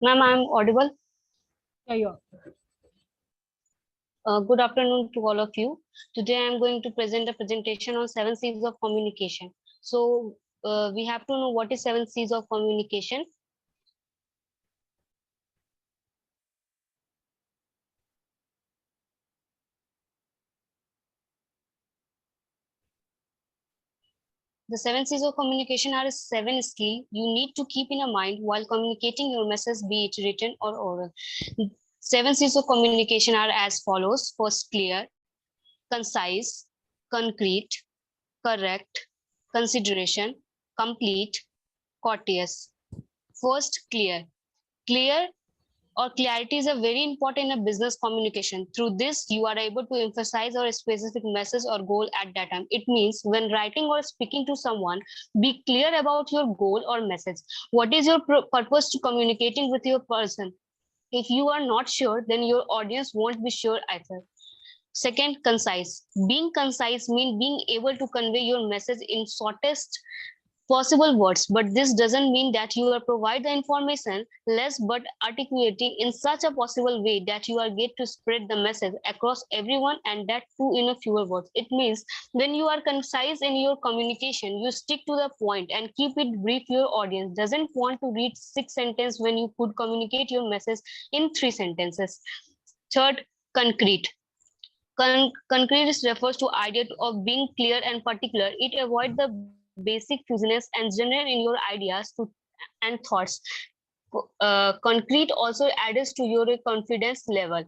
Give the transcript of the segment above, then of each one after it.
Ma'am, I'm audible. Yeah, you are. Good afternoon to all of you. Today I'm going to present a presentation on 7 C's of communication. So we have to know what is 7 C's of communication. The 7 C's of communication are 7 skills you need to keep in mind while communicating your message, be it written or oral. 7 C's of communication are as follows. First, clear, concise, concrete, correct, consideration, complete, courteous. First, clear. Clear or clarity is a very important in a business communication. Through this, you are able to emphasize or a specific message or goal at that time. It means when writing or speaking to someone, be clear about your goal or message. What is your purpose to communicating with your person? If you are not sure, then your audience won't be sure either. Second, concise. Being concise means being able to convey your message in shortest possible words, but this doesn't mean that you are provide the information less but articulating in such a possible way that you are get to spread the message across everyone, and that too in a fewer words. It means when you are concise in your communication, you stick to the point and keep it brief. Your audience doesn't want to read 6 sentences when you could communicate your message in 3 sentences. Third, concrete. Concrete refers to idea of being clear and particular. It avoids the basic fuzziness and general in your ideas and thoughts. Concrete also adds to your confidence level.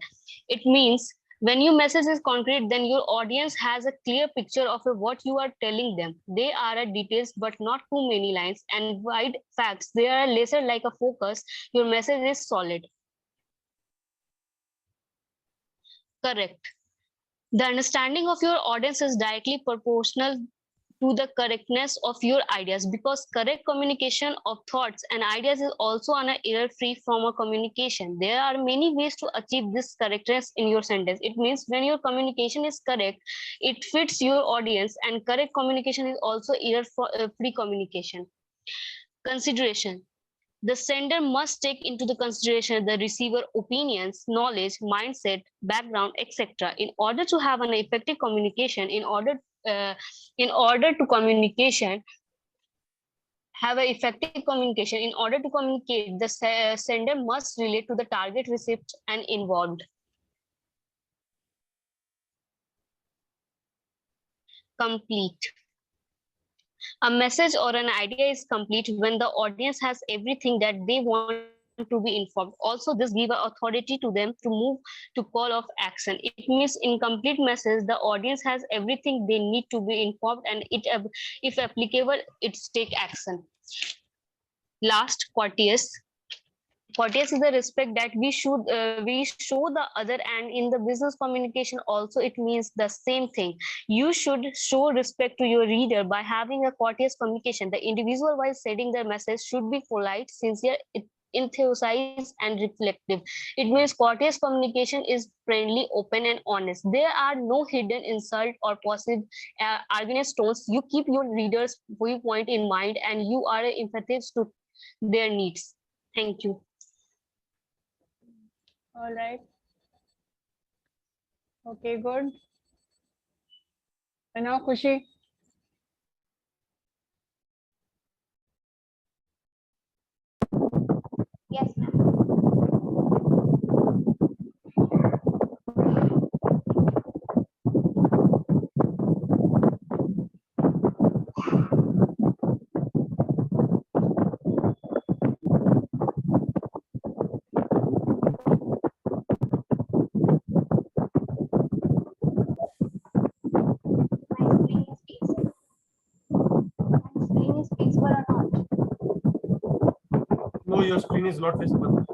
It means when your message is concrete, then your audience has a clear picture of what you are telling them. They are details, but not too many lines and wide facts. They are lesser like a focus. Your message is solid. Correct. The understanding of your audience is directly proportional to the correctness of your ideas, because correct communication of thoughts and ideas is also an error free form of communication. There are many ways to achieve this correctness in your sentence. It means when your communication is correct, it fits your audience, and correct communication is also error free communication. Consideration. The sender must take into the consideration the receiver opinions, knowledge, mindset, background, etc. In order to have an effective communication, in order to communication, have an effective communication, in order to communicate, the sender must relate to the target recipient and involved. Complete. A message or an idea is complete when the audience has everything that they want to be informed. Also, this gives authority to them to move to call of action. It means in complete message, the audience has everything they need to be informed, and if applicable, it's take action. Last, courteous. Courteous is the respect that we show the other, and in the business communication also it means the same thing. You should show respect to your reader by having a courteous communication. The individual, while sending their message, should be polite, sincere, enthusiastic, and reflective. It means courteous communication is friendly, open, and honest. There are no hidden insult or possible argument tones. You keep your readers viewpoint in mind, and you are empathetic to their needs. Thank you. All right. Okay, good. And now, Khushi. Yes, ma'am. My screen is visible or not? No, your screen is not visible.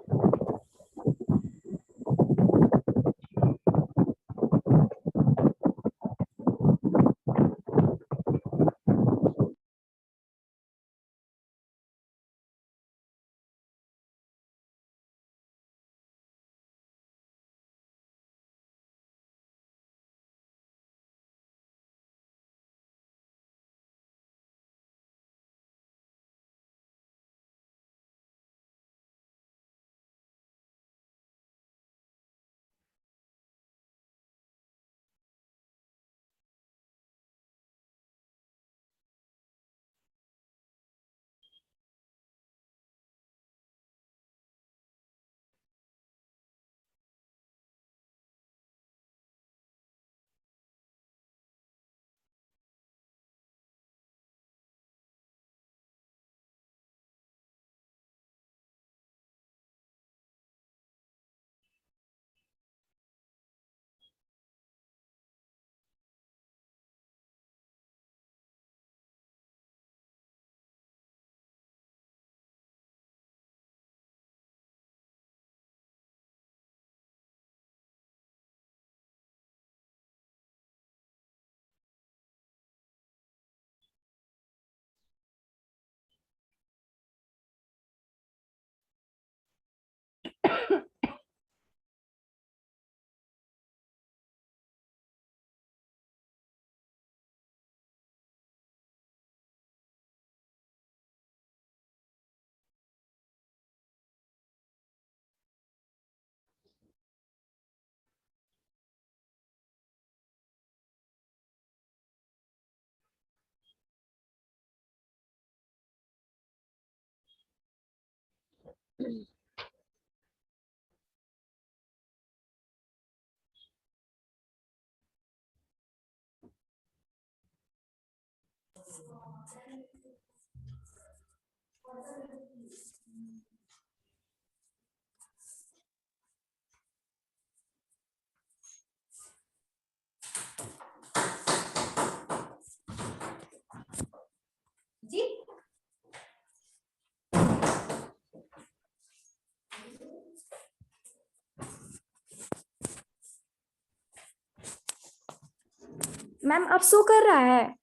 Ma'am अब show कर रहा है?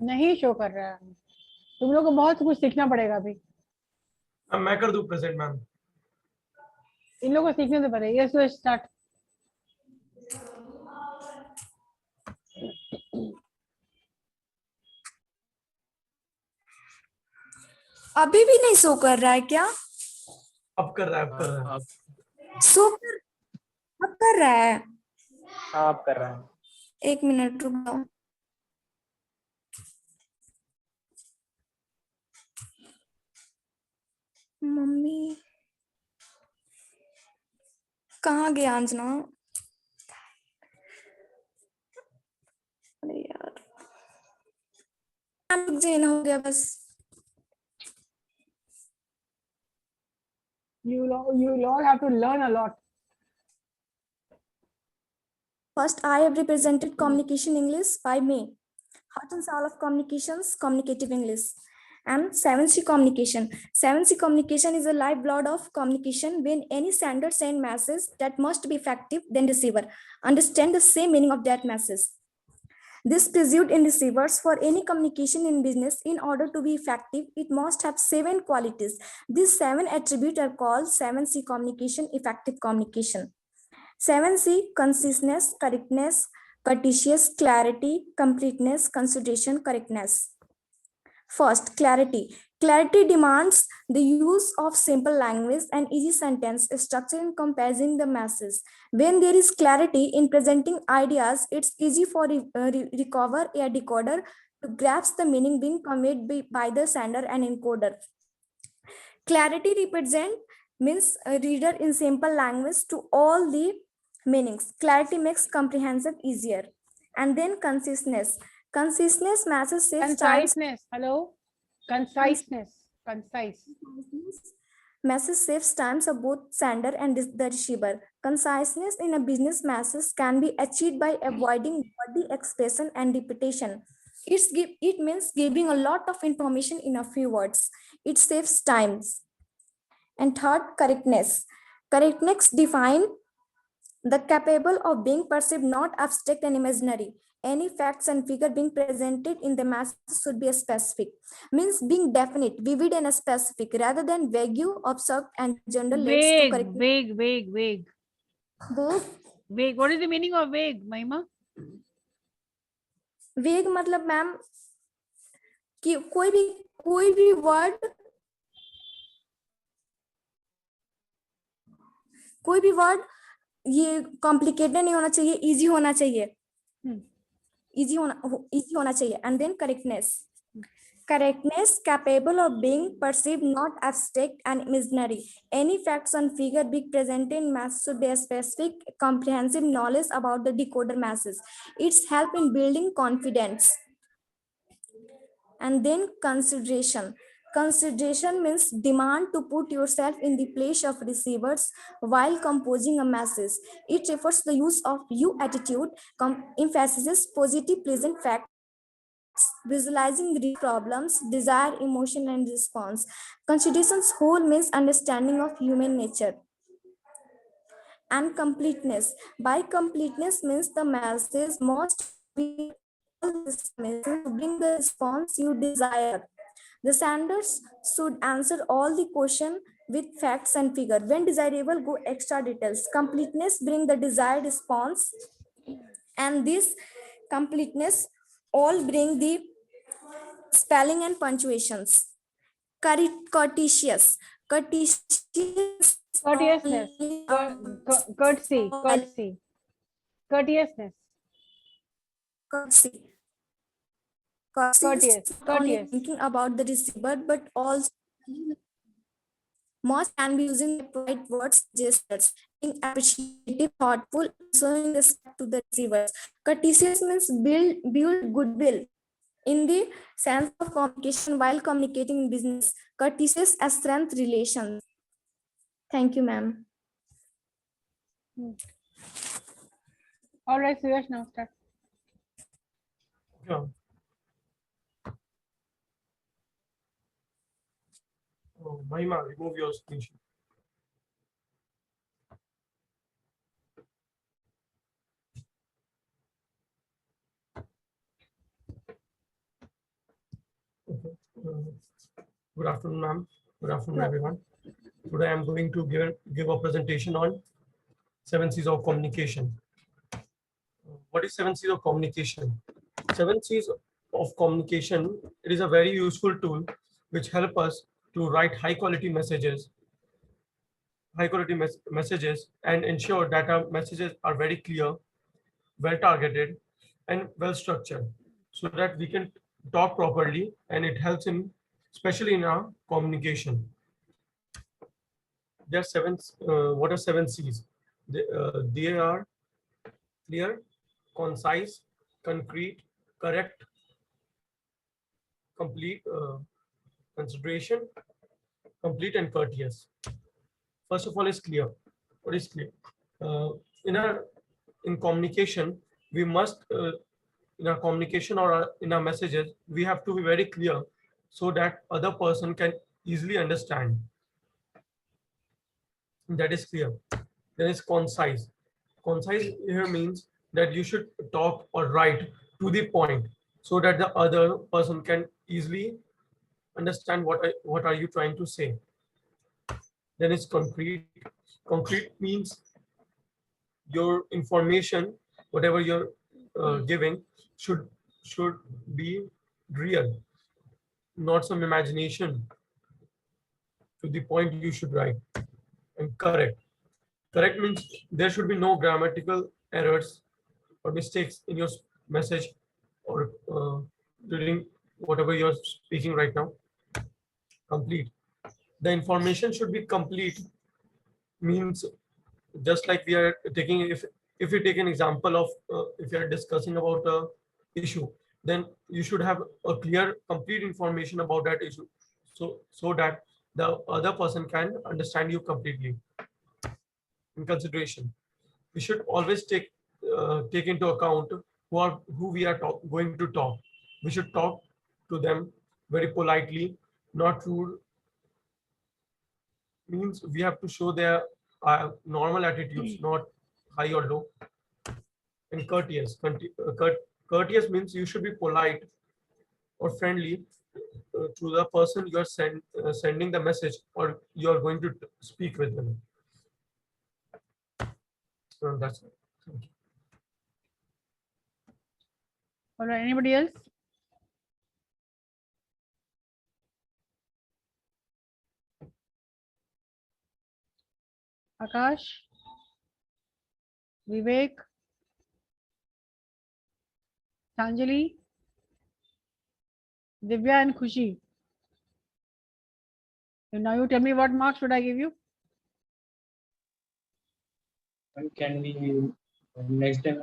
नहीं show कर रहा है। तुम लोग को बहुत कुछ सीखना पड़ेगा अभी। अब मैं कर दूं प्रेजेंट मैम? इन लोगों को सीखने से पहले ये स्टार्ट। अभी भी नहीं शो कर रहा है क्या? अब कर रहा है, अब कर रहा है। शो कर, अब कर रहा है। हाँ अब कर रहा है। 1 मिनट रुक जाओ। मम्मी कहाँ गया अंजना? अरे यार जेन हो गया बस। You all have to learn a lot. First, I have represented Communication English by May. Heart and Soul of Communications, Communicative English. And 7C Communication. 7C Communication is a lifeblood of communication when any sender sends message that must be effective, then receiver understand the same meaning of that message. This pursuit in receivers for any communication in business, in order to be effective, it must have 7 qualities. These 7 attributes are called 7C Communication, effective communication. 7C, conciseness, correctness, courteous, clarity, completeness, consideration, correctness. First, clarity. Clarity demands the use of simple language and easy sentence structure in comparison the masses. When there is clarity in presenting ideas, it's easy for recover a decoder to grasp the meaning being conveyed by the sender and encoder. Clarity means a reader in simple language to all the meanings. Clarity makes comprehension easier. And then conciseness. Conciseness matches saves time. Conciseness. Hello. Conciseness. Concise. Message saves times of both sender and the receiver. Conciseness in a business message can be achieved by avoiding body expression and repetition. It means giving a lot of information in a few words. It saves times. And third, correctness. Correctness define the capable of being perceived, not abstract and imaginary. Any facts and figure being presented in the message should be specific. Means being definite, vivid and specific rather than vague, abstract and general. Vague. Vague. What is the meaning of vague, Mahima? Vague मतलब ma'am कि कोई भी word ये complicated नहीं होना चाहिए, easy होना चाहिए. इजी होना चाहिए. And then correctness capable of being perceived, not abstract and imaginary. Any facts and figure being presented in mass should be a specific comprehensive knowledge about the decoder masses. It's help in building confidence. And then consideration means demand to put yourself in the place of receivers while composing a message. It refers to the use of you attitude, emphasizes positive pleasant facts, visualizing real problems, desire, emotion and response. Consideration's whole means understanding of human nature. And completeness. By completeness means the message must be to bring the response you desire. The senders should answer all the question with facts and figure. When desirable, go extra details. Completeness bring the desired response, and this completeness all bring the spelling and punctuations. Courteousness. Courteousness. Courteousness. Courteous. Only thinking about the receiver, but also Most can be using polite words, gestures, being appreciative, thoughtful, showing respect to the receivers. Courteous means build goodwill in the sense of communication while communicating in business. Courteous as strength relations. Thank you, ma'am. All right, Suyash, now start. Yeah. Oh, Mahima, remove your screenshot. Okay. Good afternoon, ma'am. Good afternoon, everyone. Today I'm going to give a presentation on 7 C's of communication. What is 7 C's of communication? 7 C's of communication, it is a very useful tool which help us to write high quality messages and ensure that our messages are very clear, well targeted, and well structured, so that we can talk properly, and it helps in, especially in our communication. There are what are 7 C's? They are clear, concise, concrete, correct, complete, consideration, complete, and courteous. First of all is clear. What is clear? In communication, we must in our communication or in our messages, we have to be very clear so that other person can easily understand. That is clear. Then is concise. Concise here means that you should talk or write to the point so that the other person can easily understand what are you trying to say. Then is concrete. Concrete means your information, whatever you're giving, should be real, not some imagination. To the point you should write. And correct. Correct means there should be no grammatical errors or mistakes in your message or during whatever you're speaking right now. Complete. The information should be complete, means just like we are taking, if we take an example of if you are discussing about a issue, then you should have a clear, complete information about that issue, so that the other person can understand you completely. In consideration, we should always take into account who we are going to talk. We should talk to them very politely, not rude. Means we have to show their normal attitudes, not high or low. And courteous. Courteous means you should be polite or friendly to the person you are sending the message or you are going to speak with them. So that's it. Thank you. All right, anybody else? Akash, Vivek, Sanjali, Divya, and Khushi. And now you tell me what marks should I give you? Can we next day?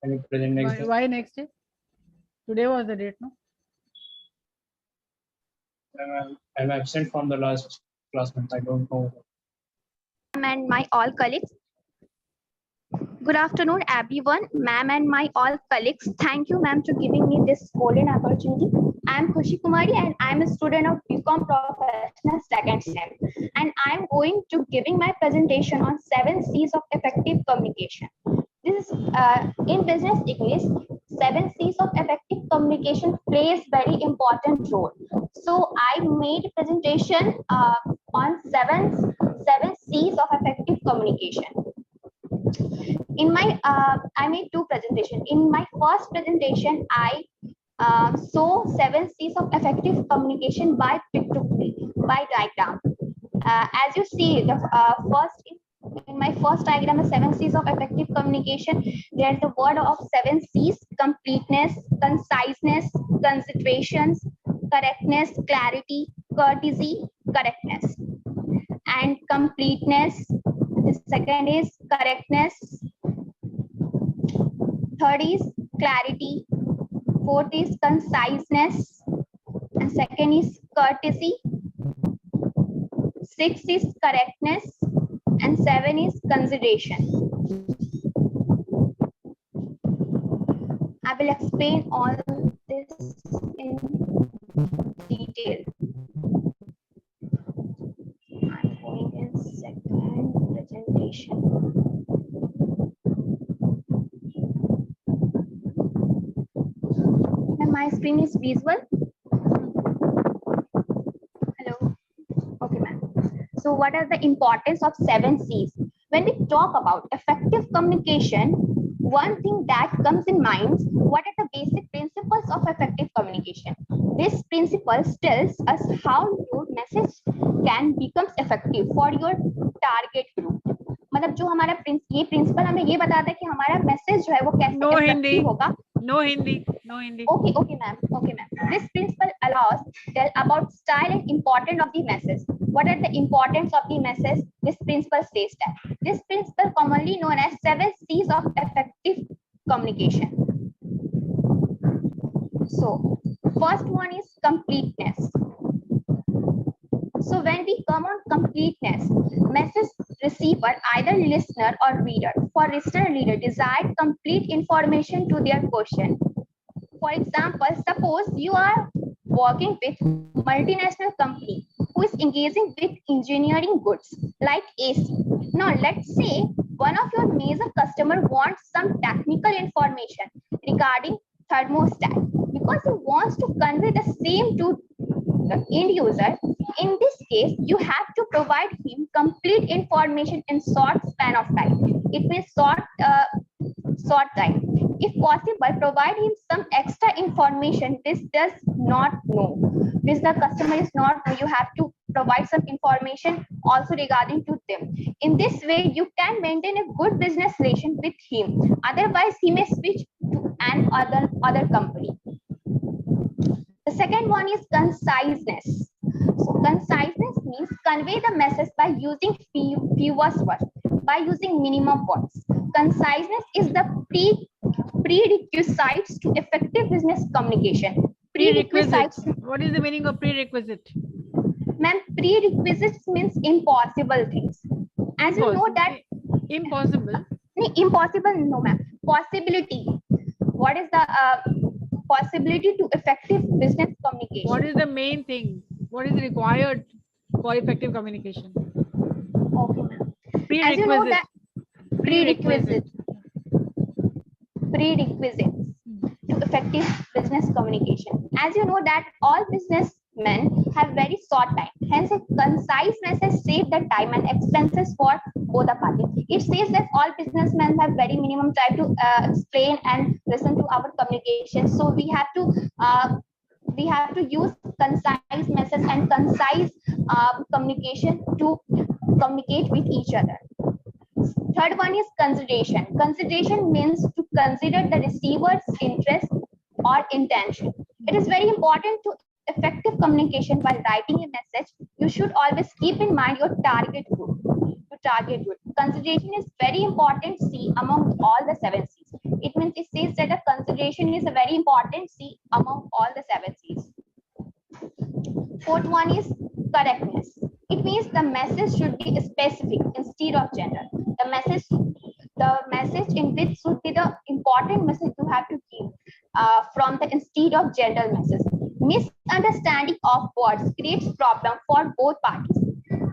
Can we present next day? Why next day? Today was the date, no? I'm absent from the last class month. I don't know. And my all colleagues. Good afternoon, everyone. Ma'am and my all colleagues. Thank you, ma'am, for giving me this golden opportunity. I am Khushi Kumari and I am a student of BCom Professional Second Sem. And I am going to giving my presentation on 7 C's of effective communication. This is in business English. 7 C's of effective communication plays very important role. So I made a presentation on seven C's of effective communication. In my I made 2 presentations. In my first presentation, I saw 7 C's of effective communication by diagram. As you see, the in my first diagram, the 7 C's of effective communication. There's the word of 7 C's: completeness, conciseness, considerations, correctness, clarity, courtesy, correctness. and completeness. The second is correctness. Third is clarity. Fourth is conciseness. And second is courtesy. Six is correctness. And seven is consideration. I will explain all this in detail. I'm going in second presentation. And my screen is visual. Hello. Okay, ma'am. So what are the importance of 7 C's? When we talk about effective communication, one thing that comes in mind, what are the basic principles of effective communication? This principles tells us how your message can become effective for your target group. मतलब जो हमारा ये principal हमें ये बताता है कि हमारा मैसेज जो है वो कैसे effective होगा. No Hindi. Okay, ma'am. This principle allows tell about style and importance of the message. What are the importance of the message? This principle says that. This principle commonly known as 7 C's of effective communication. So, first one is completeness. So when we come on completeness, message receiver, either listener or reader. For listener and reader, desired complete information to their question. For example, suppose you are working with multinational company who is engaging with engineering goods like AC. Now, let's say one of your major customer wants some technical information regarding thermostat because he wants to convey the same to the end user. In this case, you have to provide him complete information in short span of time. It means short time. If possible, provide him some extra information this does not know. This the customer is not know. You have to provide some information also regarding to them. In this way, you can maintain a good business relation with him. Otherwise, he may switch to an other company. The second one is conciseness. So conciseness means convey the message by using fewest words, by using minimum words. Conciseness is the prerequisites to effective business communication. Prerequisite. What is the meaning of prerequisite? Ma'am, prerequisites means impossible things. As you know that impossible. Impossible, no ma'am. Possibility. What is the possibility to effective business communication? What is the main thing? What is required for effective communication? Okay, ma'am. Prerequisite. As you know that prerequisites to effective business communication. As you know that all businessmen have very short time. Hence, a concise message saves the time and expenses for both the parties. It says that all businessmen have very minimum time to explain and listen to our communication. So we have to use concise message and concise communication to communicate with each other. Third one is consideration. Consideration means to consider the receiver's interest or intention. It is very important to effective communication while writing a message. You should always keep in mind your target group. Consideration is very important C among all the 7 C's. It means it says that the consideration is a very important C among all the 7 C's. Fourth one is correctness. It means the message should be specific instead of general. The message in which should be the important message you have to give from the instead of general message. Misunderstanding of words creates problem for both parties.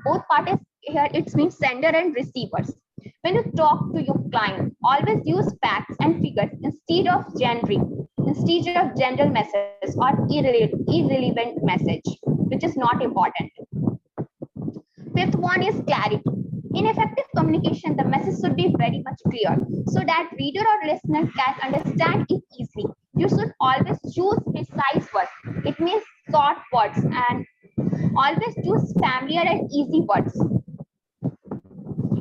Both parties here it means sender and receivers. When you talk to your client, always use facts and figures instead of general message or irrelevant message, which is not important. Fifth one is clarity. In effective communication, the message should be very much clear so that reader or listener can understand it easily. You should always choose precise words. It means short words and always choose familiar and easy words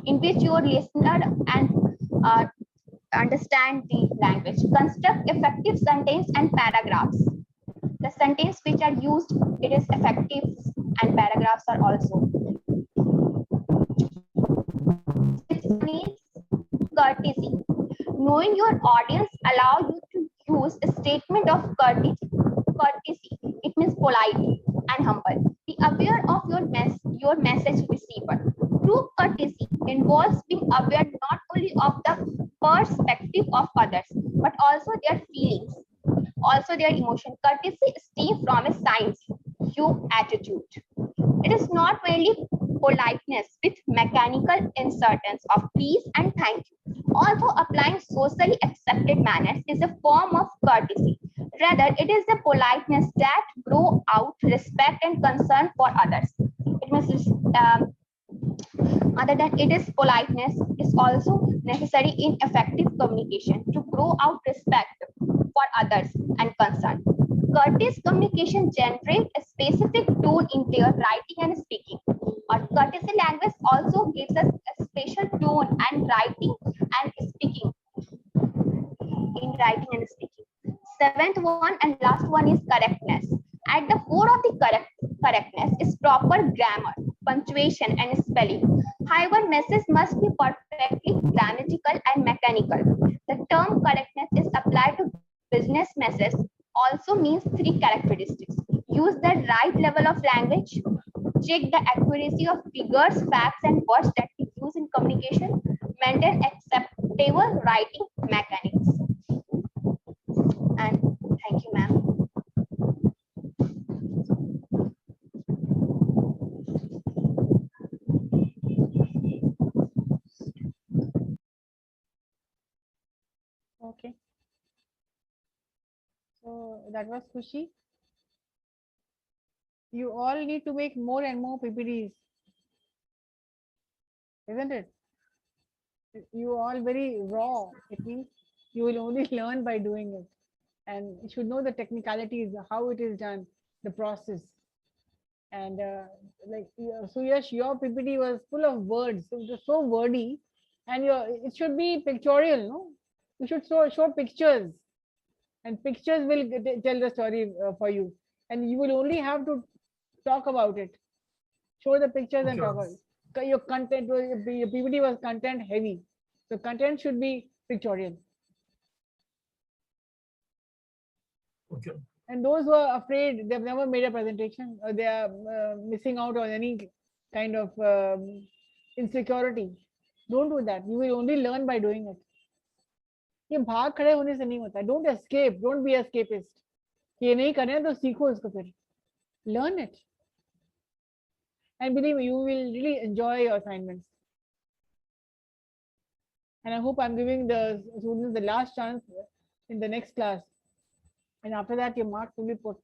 in which your listener and understand the language. Construct effective sentence and paragraphs. The sentence which are used, it is effective and paragraphs are also. courtesy. Knowing your audience allow you to use a statement of courtesy. It means polite and humble. Be aware of your message receiver. True courtesy involves being aware not only of the perspective of others, but also their feelings, also their emotion. Courtesy stems from a science, you attitude. It is not merely politeness with mechanical insertions of please and thank you. Although applying socially accepted manners is a form of courtesy, rather it is the politeness that grow out respect and concern for others. It means other than it is politeness is also necessary in effective communication to grow out respect for others and concern. Courteous communication generates a specific tone in their writing and speaking. Our courtesy language also gives us a special tone and writing and speaking. In writing and speaking. Seventh one and last one is correctness. At the core of the correctness is proper grammar, punctuation, and spelling. However, message must be perfectly grammatical and mechanical. The term correctness is applied to business messages. Also means three characteristics. Use the right level of language. Check the accuracy of figures, facts, and words that we use in communication. Maintain acceptable writing mechanics. And thank you, ma'am. Okay. So that was Khushi. You all need to make more and more PPTs, isn't it? You all very raw. It means you will only learn by doing it, and you should know the technicalities, how it is done, the process. And so yes, your PPT was full of words. So it was so wordy, and it should be pictorial, no? You should show pictures, and pictures will tell the story for you, and you will only have to talk about it. Show the pictures and talk about it. Your content was, your PPT was content heavy, so content should be pictorial. Okay. And those who are afraid, they've never made a presentation, or they are missing out on any kind of insecurity, don't do that. You will only learn by doing it. ये भाग खड़े होने से नहीं होता. Don't escape. Don't be escapist. ये नहीं करना तो सीखो इसको फिर. Learn it. And believe me, you will really enjoy your assignments. And I hope I'm giving the students the last chance in the next class. And after that, your marks will be put.